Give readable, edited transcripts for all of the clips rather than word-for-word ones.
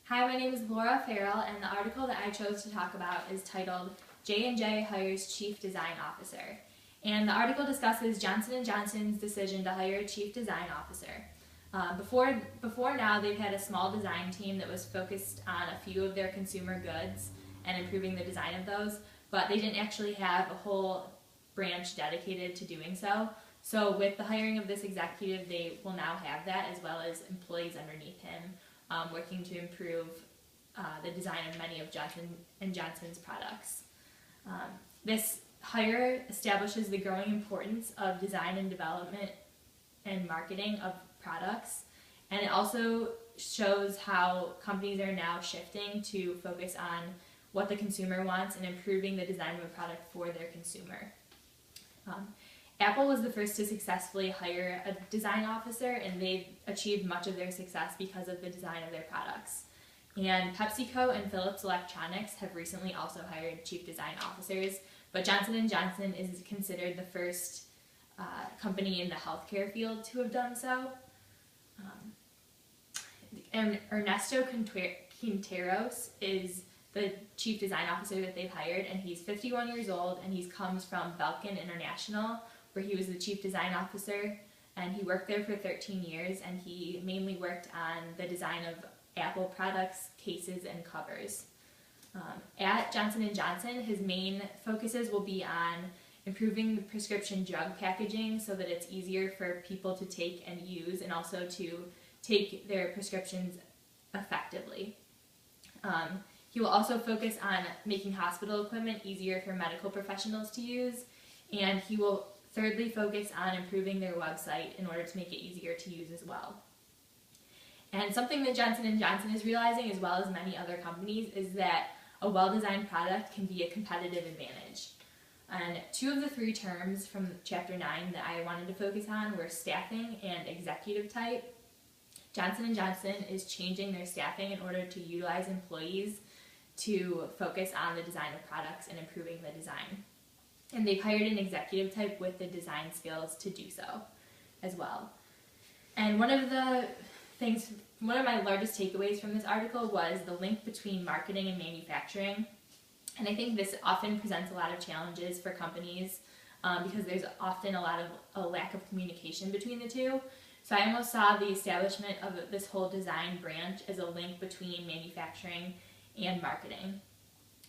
Hi, my name is Laura Farrell, and the article that I chose to talk about is titled J&J Hires Chief Design Officer. And the article discusses Johnson & Johnson's decision to hire a Chief Design Officer. Before now, they've had a small design team that was focused on a few of their consumer goods and improving the design of those, but they didn't actually have a whole branch dedicated to doing so. So with the hiring of this executive, they will now have that, as well as employees underneath him, working to improve the design of many of Johnson & Johnson's products. This hire establishes the growing importance of design and development and marketing of products, and it also shows how companies are now shifting to focus on what the consumer wants and improving the design of a product for their consumer. Apple was the first to successfully hire a design officer, and they've achieved much of their success because of the design of their products. And PepsiCo and Philips Electronics have recently also hired chief design officers, but Johnson & Johnson is considered the first company in the healthcare field to have done so. And Ernesto Quinteros is the chief design officer that they've hired, and he's 51 years old, and he comes from Belkin International, where he was the chief design officer, and he worked there for 13 years, and he mainly worked on the design of Apple products, cases, and covers. At Johnson & Johnson, his main focuses will be on improving the prescription drug packaging so that it's easier for people to take and use, and also to take their prescriptions effectively. He will also focus on making hospital equipment easier for medical professionals to use, and he will thirdly focus on improving their website in order to make it easier to use as well. And something that Johnson & Johnson is realizing, as well as many other companies, is that a well-designed product can be a competitive advantage. And two of the three terms from Chapter 9 that I wanted to focus on were staffing and executive type. Johnson & Johnson is changing their staffing in order to utilize employees to focus on the design of products and improving the design. And they've hired an executive type with the design skills to do so as well. And one of my largest takeaways from this article was the link between marketing and manufacturing. And I think this often presents a lot of challenges for companies because there's often a lack of communication between the two. So I almost saw the establishment of this whole design branch as a link between manufacturing and marketing.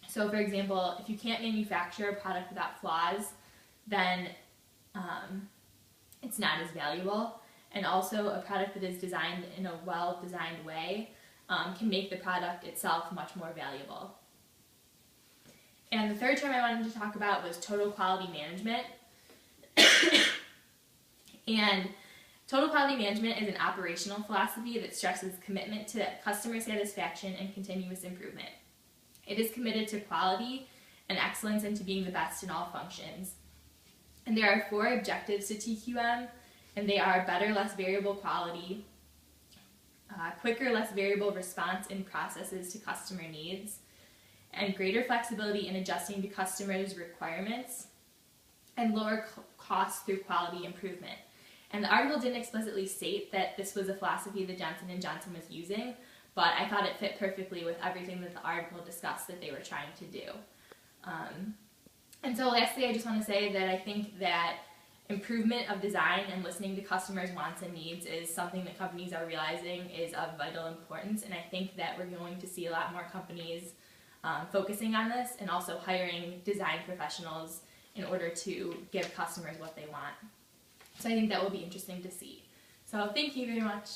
So for example, if you can't manufacture a product without flaws, then it's not as valuable. And also a product that is designed in a well-designed way can make the product itself much more valuable. And the third term I wanted to talk about was total quality management. And total quality management is an operational philosophy that stresses commitment to customer satisfaction and continuous improvement. It is committed to quality and excellence and to being the best in all functions. And there are 4 objectives to TQM, and they are better, less variable quality, quicker, less variable response in processes to customer needs, and greater flexibility in adjusting to customers' requirements, and lower costs through quality improvement. And the article didn't explicitly state that this was a philosophy that Johnson & Johnson was using, but I thought it fit perfectly with everything that the article discussed that they were trying to do. And so lastly, I just want to say that I think that improvement of design and listening to customers' wants and needs is something that companies are realizing is of vital importance, and I think that we're going to see a lot more companies focusing on this and also hiring design professionals in order to give customers what they want. So I think that will be interesting to see. So thank you very much.